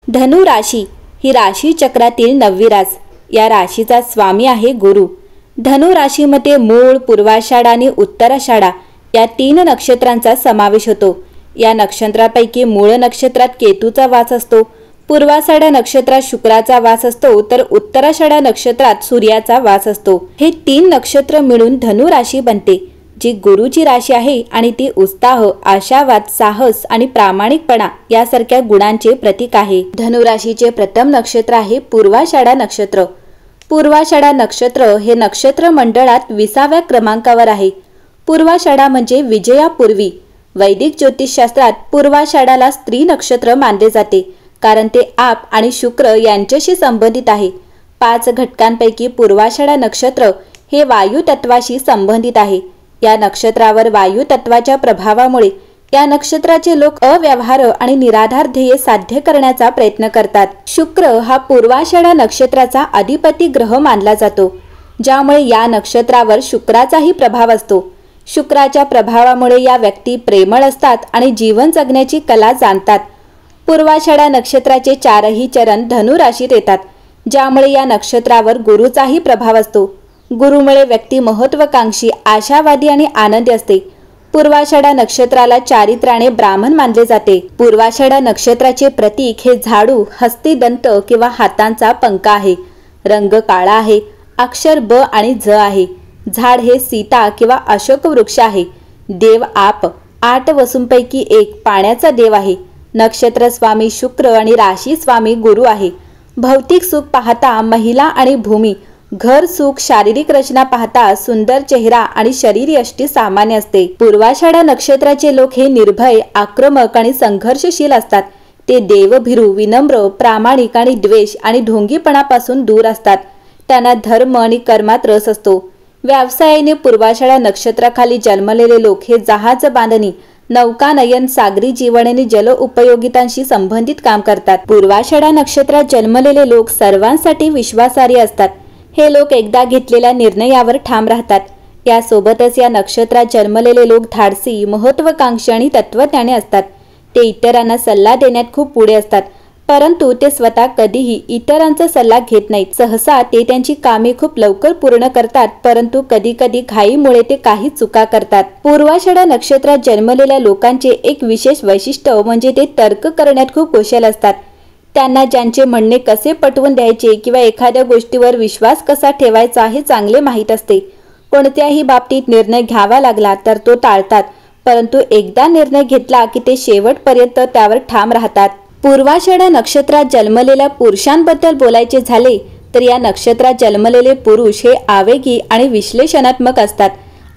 धनु राशी ही राशी चक्रातील 9वी रास। या राशीचा स्वामी आहे गुरु। धनु राशीमध्ये मूळ, पूर्वाषाढा आणि उत्तराषाढा या 3 नक्षत्रांचा समावेश होतो। या नक्षत्रापैकी मूळ नक्षत्रात केतूचा वास असतो, पूर्वाषाढा नक्षत्रात शुक्राचा वास असतो, तर उत्तराषाढा नक्षत्रात सूर्याचा वास असतो। हे 3 नक्षत्र मिळून धनु राशी बनते, जी गुरुची राशी आहे आणि ती उत्साह, आशावाद, साहस आणि प्रामाणिकपणा यासारख्या गुणांचे प्रतीक आहे। धनु राशीचे प्रथम नक्षत्र आहे पूर्वाषाढा नक्षत्र। पूर्वाषाढा नक्षत्र हे नक्षत्र मंडळात 20व्या क्रमांकावर आहे। पूर्वाषाढा म्हणजे विजयापूर्वी। वैदिक ज्योतिषशास्त्रात पूर्वाषाढाला स्त्री नक्षत्र मानले जाते, कारण ते आप आणि शुक्र यांच्याशी संबंधित आहे। 5 घटकांपैकी पूर्वाषाढा नक्षत्र हे वायू तत्वाशी संबंधित आहे। या नक्षत्रावर वायू तत्वाच्या प्रभावामुळे या नक्षत्राचे लोक अव्यवहार्य आणि निराधार ध्येय साध्य करण्याचा प्रयत्न करतात। शुक्र हा पूर्वाषाढा नक्षत्राचा अधिपती ग्रह मानला जातो, ज्यामुळे या नक्षत्रावर शुक्राचाही प्रभाव असतो। शुक्राच्या प्रभावामुळे या व्यक्ती प्रेमळ असतात आणि जीवन जगण्याची कला जाणतात। पूर्वाषाढा नक्षत्राचे 4ही चरण धनु राशीत येतात, ज्यामुळे या नक्षत्रावर गुरुचाही प्रभाव असतो। गुरुमुळे व्यक्ती महत्वाकांक्षी, आशावादी आणि आनंदी असते। पूर्वाषाढा नक्षत्राला चारित्र्याने ब्राह्मण मानले जाते। पूर्वाषाढा नक्षत्राचे प्रतीक हे झाडू, हस्तिदंत किंवा हातांचा पंखा आहे। रंग काळा आहे। अक्षर ब आणि ज आहे। झाड हे सीता किंवा अशोक वृक्ष आहे। देव आप, 8 वसूंपैकी एक पाण्याचा देव आहे। नक्षत्र स्वामी शुक्र आणि राशी स्वामी गुरु आहे। भौतिक सुख पाहता महिला आणि भूमी, घर सुख, शारीरिक रचना पाहता सुंदर चेहरा आणि शरीर यष्टी सामान्य असते। पूर्वाषाढा नक्षत्राचे लोक हे निर्भय, आक्रमक आणि संघर्षशील असतात। ते देवभीरू, विनम्र, प्रामाणिक आणि द्वेष आणि ढोंगीपणापासून दूर असतात। त्यांना धर्म आणि कर्मात रस असतो। व्यवसायाने पूर्वाषाढा नक्षत्राखाली जन्मलेले लोक हे जहाज बांधणी, नौकानयन, सागरी जीवन आणि जल उपयोगितांशी संबंधित काम करतात। पूर्वाषाढा नक्षत्रात जन्मलेले लोक सर्वांसाठी विश्वासार्ह असतात। हे लोक एकदा घेतलेल्या निर्णयावर ठाम राहतात। यासोबतच या नक्षत्रात जन्मलेले लोक धाडसी, महत्वाकांक्षी आणि तत्वज्ञानी असतात। ते इतरांना सल्ला देण्यात खूप पुढे असतात, परंतु ते स्वतः कधीही इतरांचा सल्ला घेत नाहीत। सहसा ते त्यांची कामे खूप लवकर पूर्ण करतात, परंतु कधी कधी घाईमुळे ते काही चुका करतात। पूर्वाषाढा नक्षत्रात जन्मलेल्या लोकांचे एक विशेष वैशिष्ट्य म्हणजे ते तर्क करण्यात खूप कुशल असतात। त्यांना ज्यांचे म्हणणे कसे पटवून द्यायचे किंवा एखाद्या गोष्टीवर विश्वास कसा ठेवायचा हे चांगले माहीत असते। कोणत्याही बाबतीत निर्णय घ्यावा लागला तर तो टाळतात, परंतु एकदा निर्णय घेतला की ते शेवटपर्यंत त्यावर ठाम राहतात। पूर्वाषाढा नक्षत्रात जन्मलेल्या पुरुषांबद्दल बोलायचे झाले तर या नक्षत्रात जन्मलेले पुरुष हे आवेगी आणि विश्लेषणात्मक असतात।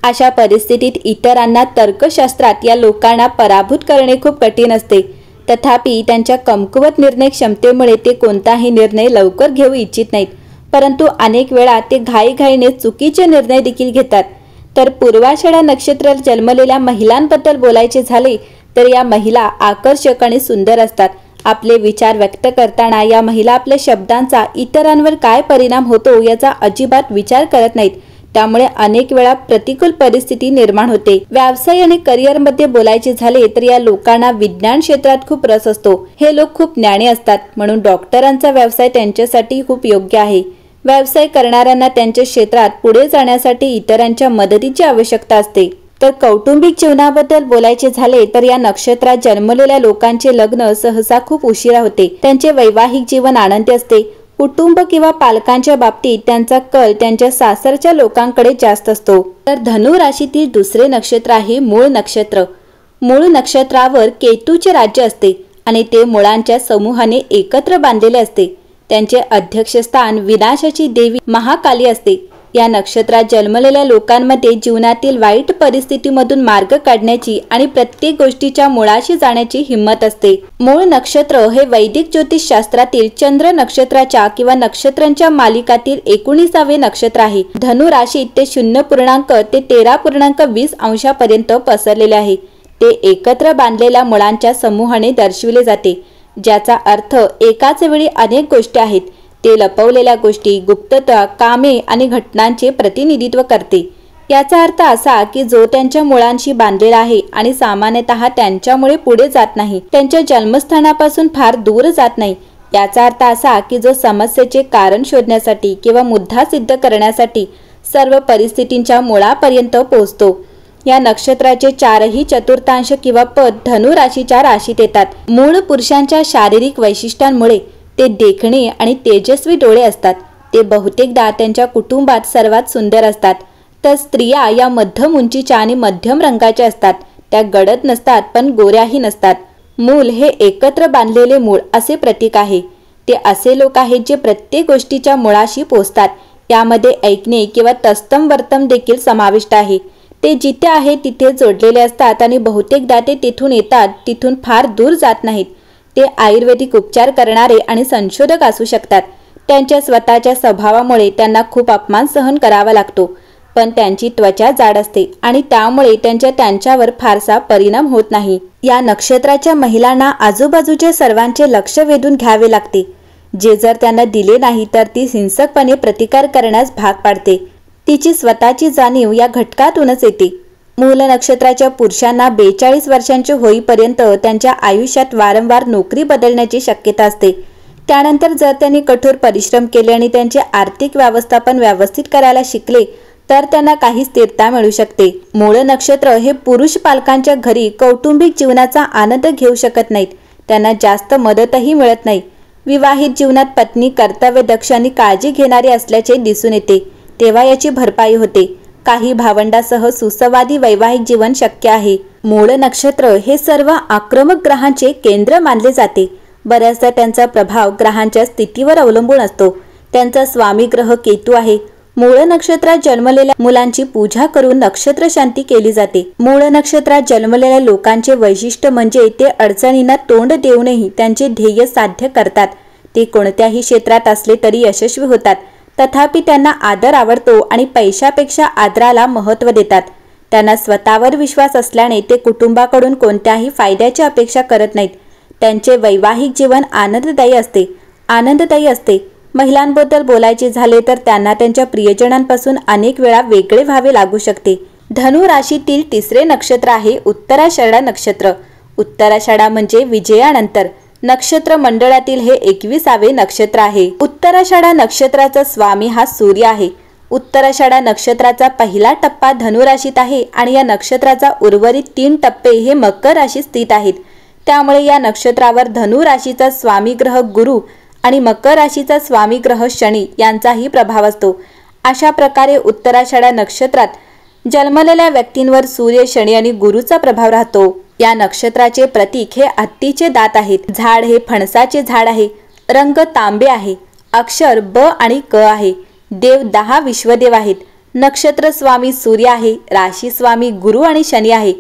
अशा परिस्थितीत इतरांना तर्कशास्त्रात या लोकांना पराभूत करणे खूप कठीण असते। तथापि त्यांच्या कमकुवत निर्णय क्षमतेमुळे ते कोणताही निर्णय लवकर घेऊ इच्छित नाहीत, परंतु अनेक वेळा ते घाईघाईने चुकीचे निर्णय देखील घेतात। तर पूर्वाषाढा नक्षत्रात जन्मलेल्या महिलांबद्दल बोलायचे झाले तर या महिला आकर्षक आणि सुंदर असतात। आपले विचार व्यक्त करताना या महिला आपल्या शब्दांचा इतरांवर काय परिणाम होतो याचा अजिबात विचार करत नाहीत, त्यामुळे अनेक वेळा प्रतिकूल परिस्थिती निर्माण होते। व्यवसाय आणि करिअरमध्ये बोलायचे झाले तर या लोकांना विज्ञान क्षेत्रात खूप रस असतो। हे लोक खूप ज्ञानी असतात, म्हणून डॉक्टरांचा व्यवसाय त्यांच्यासाठी खूप योग्य आहे। व्यवसाय करणाऱ्यांना त्यांच्या क्षेत्रात पुढे जाण्यासाठी इतरांच्या मदतीची आवश्यकता असते। तर कौटुंबिक जीवनाबद्दल बोलायचे झाले तर या नक्षत्रात जन्मलेल्या लोकांचे लग्न सहसा खूप उशिरा होते। त्यांचे वैवाहिक जीवन आनंदी असते। कुटुंब किंवा पालकांच्या बाबतीत त्यांचा कल त्यांच्या सासरच्या लोकांकडे जास्त असतो। तर धनु राशीतील दुसरे नक्षत्र आहे मूळ नक्षत्र। मूळ नक्षत्रावर केतूचे राज्य असते आणि ते मुळांच्या समूहाने एकत्र बांधलेले असते। त्यांचे अध्यक्षस्थान विनाशाची देवी महाकाली असते। या नक्षत्रात जन्मलेल्या लोकांमध्ये जीवनातील वाईट परिस्थितीमधून मार्ग काढण्याची आणि प्रत्येक गोष्टीच्या मुळाशी जाण्याची हिंमत असते। मूळ नक्षत्र हे वैदिक ज्योतिषशास्त्रातील चंद्र नक्षत्राच्या किंवा नक्षत्रांच्या मालिकातील 19वे नक्षत्र आहे। धनु राशीत ते 0 ते 13.20 अंशापर्यंत पसरलेले आहे। ते एकत्र बांधलेल्या मुळांच्या समूहाने दर्शविले जाते, ज्याचा अर्थ एकाच वेळी अनेक गोष्टी आहेत। ते लपवलेल्या गोष्टी, गुप्तता, कामे आणि घटनांचे प्रतिनिधित्व करते। याचा अर्थ असा की जो त्यांच्या मुळांशी बांधलेला आहे आणि सामान्यतः त्यांच्यामुळे पुढे जात नाही, त्यांच्या जन्मस्थानापासून फार दूर जात नाही, याचा अर्थ असा की जो समस्येचे कारण शोधण्यासाठी किंवा मुद्दा सिद्ध करण्यासाठी सर्व परिस्थितींच्या मुळापर्यंत पोहोचतो। या नक्षत्राचे 4ही चतुर्थांश किंवा पद धनु राशीच्या राशीत येतात। मूळ पुरुषांच्या शारीरिक वैशिष्ट्यांमुळे ते देखणे आणि तेजस्वी डोळे असतात। ते बहुतेकदा त्यांच्या कुटुंबात सर्वात सुंदर असतात। तर स्त्रिया या मध्यम उंचीच्या आणि मध्यम रंगाच्या असतात। त्या गडद नसतात पण गोऱ्याही नसतात। मूल हे एकत्र बांधलेले मूळ असे प्रतीक आहे। ते असे लोक आहेत जे प्रत्येक गोष्टीच्या मुळाशी पोहोचतात। यामध्ये ऐकणे किंवा तत्सम वर्तन देखील समाविष्ट आहे। ते जिथे आहे तिथे जोडलेले असतात आणि बहुतेकदा ते तिथून येतात तिथून फार दूर जात नाहीत। ते आयुर्वेदिक उपचार करणारे आणि संशोधक असू शकतात। त्यांच्या स्वतःच्या स्वभावामुळे त्यांना खूप अपमान सहन करावा लागतो, पण त्यांची त्वचा जाड असते आणि त्यामुळे त्यांच्यावर फारसा परिणाम होत नाही। या नक्षत्राच्या महिलांना आजूबाजूच्या सर्वांचे लक्ष वेधून घ्यावे लागते, जे जर त्यांना दिले नाही तर ती हिंसकपणे प्रतिकार करण्यास भाग पाडते। तिची स्वतःची जाणीव या घटकातूनच येते। मूल नक्षत्राच्या पुरुषांना 42 वर्षांचे होईपर्यंत त्यांच्या आयुष्यात वारंवार नोकरी बदलण्याची शक्यता असते। त्यानंतर जर त्यांनी कठोर परिश्रम केले आणि त्यांचे आर्थिक व्यवस्थापन व्यवस्थित करायला शिकले तर त्यांना काही स्थिरता मिळू शकते। मूळ नक्षत्र हे पुरुष पालकांच्या घरी कौटुंबिक जीवनाचा आनंद घेऊ शकत नाहीत। त्यांना जास्त मदतही मिळत नाही। विवाहित जीवनात पत्नी कर्तव्यदक्ष आणि काळजी घेणारी असल्याचे दिसून येते, तेव्हा याची भरपाई होते। काही भावंडासह सुसंवादी वैवाहिक जीवन शक्य आहे। मूळ नक्षत्र हे सर्व आक्रमक ग्रहांचे केंद्र मानले जाते। बऱ्याचदा त्यांचा प्रभाव ग्रहांच्या स्थितीवर अवलंबून असतो। त्यांचा स्वामी ग्रह केतू आहे। मूळ नक्षत्रात जन्मलेल्या मुलांची पूजा करून नक्षत्र शांती केली जाते। मूळ नक्षत्रात जन्मलेल्या लोकांचे वैशिष्ट्य म्हणजे ते अडचणींना तोंड देऊनही त्यांचे ध्येय साध्य करतात। ते कोणत्याही क्षेत्रात असले तरी यशस्वी होतात। तथापि त्यांना आदर आवडतो आणि पैशापेक्षा आदराला महत्त्व देतात। त्यांना स्वतःवर विश्वास असल्याने ते कुटुंबाकडून कोणत्याही फायद्याची अपेक्षा करत नाहीत। त्यांचे वैवाहिक जीवन आनंददायी असते। महिलांबद्दल बोलायचे झाले तर त्यांना त्यांच्या प्रियजनांपासून अनेक वेळा वेगळे व्हावे लागू शकते। धनु राशीतील तिसरे नक्षत्र आहे उत्तराषाढा नक्षत्र। उत्तराषाढा म्हणजे विजयानंतर। नक्षत्र मंडळातील हे 21वे नक्षत्र आहे। उत्तराषाढा नक्षत्राचा स्वामी हा सूर्य आहे। उत्तराषाढा नक्षत्राचा पहिला टप्पा धनु राशीत आहे आणि या नक्षत्राचा उर्वरित 3 टप्पे हे मकर राशीत स्थित आहेत। त्यामुळे या नक्षत्रावर धनु राशीचा स्वामी ग्रह गुरु आणि मकर राशीचा स्वामी ग्रह शनी यांचाही प्रभाव असतो। अशा प्रकारे उत्तराषाढा नक्षत्रात जन्मलेल्या व्यक्तींवर सूर्य, शनी आणि गुरुचा प्रभाव राहतो। या नक्षत्राचे प्रतीक हे हत्तीचे दात आहेत। झाड हे फणसाचे झाड आहे। रंग तांबे आहे। अक्षर ब आणि क आहे। देव 10 विश्वदेव आहेत। नक्षत्र स्वामी सूर्य आहे। राशी स्वामी गुरु आणि शनी आहे।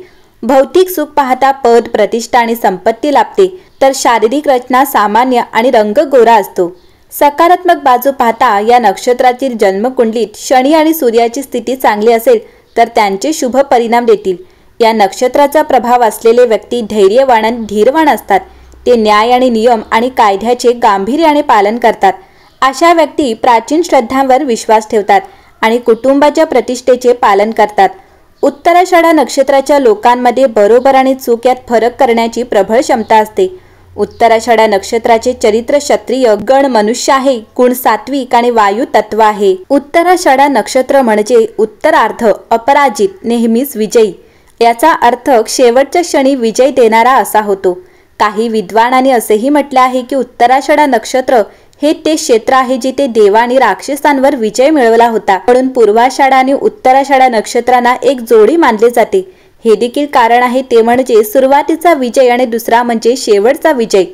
भौतिक सुख पाहता पद, प्रतिष्ठा आणि संपत्ती लाभते, तर शारीरिक रचना सामान्य आणि रंग गोरा असतो। सकारात्मक बाजू पाहता या नक्षत्रातील जन्मकुंडलीत शनी आणि सूर्याची स्थिती चांगली असेल तर त्यांचे शुभ परिणाम देतील। या नक्षत्राचा प्रभाव असलेले व्यक्ती धैर्यवान आणि धीरवान असतात। ते न्याय आणि नियम आणि कायद्याचे गांभीर्याने पालन करतात। अशा व्यक्ती प्राचीन श्रद्धांवर विश्वास ठेवतात आणि कुटुंबाच्या प्रतिष्ठेचे पालन करतात। उत्तराषाढा नक्षत्राच्या लोकांमध्ये बरोबर आणि चूक यात फरक करण्याची प्रबळ क्षमता असते। उत्तराषाढा नक्षत्राचे चरित्र क्षत्रिय गण मनुष्य आहे। गुण सात्विक आणि वायू तत्व आहे। उत्तराषाढा नक्षत्र म्हणजे उत्तरार्ध अपराजित, नेहमीच विजयी। याचा अर्थ शेवटच्या क्षणी विजय देणारा असा होतो। काही विद्वानांनी असेही म्हटले आहे की उत्तराषाढा नक्षत्र हे ते क्षेत्र आहे जिथे देवा आणि राक्षसांवर विजय मिळवला होता। म्हणून पूर्वाषाढा आणि उत्तराषाढा नक्षत्रांना एक जोडी मानले जाते। हे देखील कारण आहे ते म्हणजे सुरुवातीचा विजय आणि दुसरा म्हणजे शेवटचा विजय।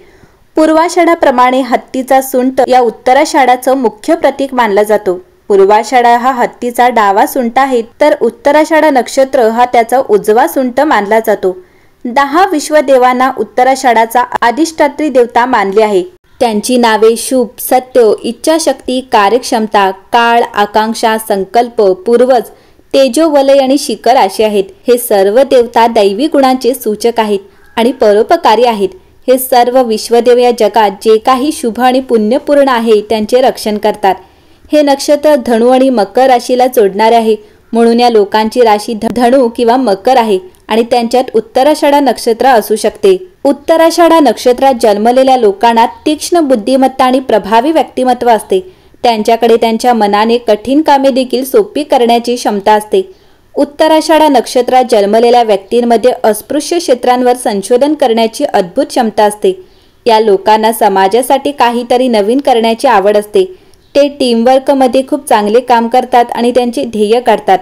पूर्वाषाढाप्रमाणे हत्तीचा सुंट या उत्तराषाढाचं मुख्य प्रतीक मानला जातो। पूर्वाषाढा हा हत्तीचा डावा सुंट आहे, तर उत्तराषाढा नक्षत्र हा त्याचा उजवा सुंट मानला जातो। 10 विश्वदेवांना उत्तराषाढाचा अधिष्ठात्री देवता मानले आहे। त्यांची नावे शुभ, सत्य, इच्छाशक्ती, कार्यक्षमता, काळ, आकांक्षा, संकल्प, पूर्वज, तेजोवलय आणि शिखर असे आहेत। हे सर्व देवता दैवी गुणांचे सूचक आहेत आणि परोपकारी आहेत। हे सर्व विश्वदेव या जगात जे काही शुभ आणि पुण्यपूर्ण आहे त्यांचे रक्षण करतात। हे नक्षत्र धनु आणि मकर राशीला जोडणारे आहे, म्हणून या लोकांची राशी धनु किंवा मकर आहे आणि त्यांच्यात उत्तराषाढा नक्षत्र असू शकते। उत्तराषाढा नक्षत्रात जन्मलेल्या लोकांना तीक्ष्ण बुद्धिमत्ता आणि प्रभावी व्यक्तिमत्व असते। त्यांच्याकडे त्यांच्या मनाने कठीण कामे देखील सोपी करण्याची क्षमता असते। उत्तराषाढा नक्षत्रात जन्मलेल्या व्यक्तींमध्ये अस्पृश्य क्षेत्रांवर संशोधन करण्याची अद्भुत क्षमता असते। या लोकांना समाजासाठी काहीतरी नवीन करण्याची आवड असते। ते टीमवर्कमध्ये खूप चांगले काम करतात आणि त्यांचे ध्येय गाठतात।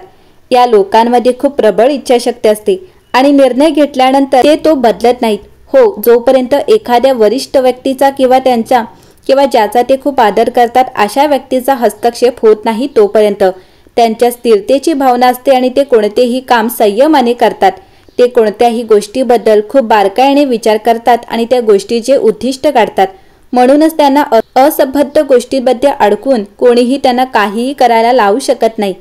या लोकांमध्ये खूप प्रबळ इच्छाशक्ती असते आणि निर्णय घेतल्यानंतर ते तो बदलत नाहीत। हो, जोपर्यंत एखाद्या वरिष्ठ व्यक्तीचा किंवा ज्याचा ते खूप आदर करतात अशा व्यक्तीचा हस्तक्षेप होत नाही तोपर्यंत त्यांच्या स्थिरतेची भावना असते आणि ते कोणतेही काम संयमाने करतात। ते कोणत्याही गोष्टीबद्दल खूप बारकाईने विचार करतात आणि त्या गोष्टीचे उद्दिष्ट गाठतात। म्हणूनच त्यांना असंबद्ध गोष्टींमध्ये अडकून कोणीही त्यांना काहीही करायला लावू शकत नाही।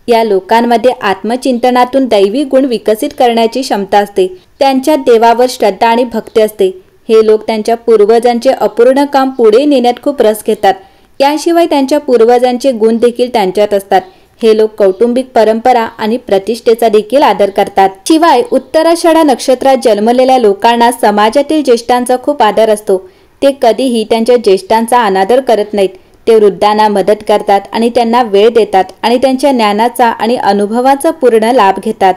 या लोकांमध्ये आत्मचिंतनातून दैवी गुण विकसित करण्याची क्षमता असते। त्यांच्यात देवावर श्रद्धा आणि भक्ती असते। हे लोक त्यांच्या पूर्वजांचे अपूर्ण काम पुढे नेण्यात खूप रस घेतात। याशिवाय त्यांच्या पूर्वजांचे गुण देखील त्यांच्यात असतात। हे लोक कौटुंबिक परंपरा आणि प्रतिष्ठेचा देखील आदर करतात। शिवाय उत्तराषाढा नक्षत्रात जन्मलेल्या लोकांना समाजातील ज्येष्ठांचा खूप आदर असतो। ते कधीही त्यांच्या ज्येष्ठांचा अनादर करत नाहीत। ते वृद्धांना मदत करतात आणि त्यांना वेळ देतात आणि त्यांच्या ज्ञानाचा आणि अनुभवाचा पूर्ण लाभ घेतात।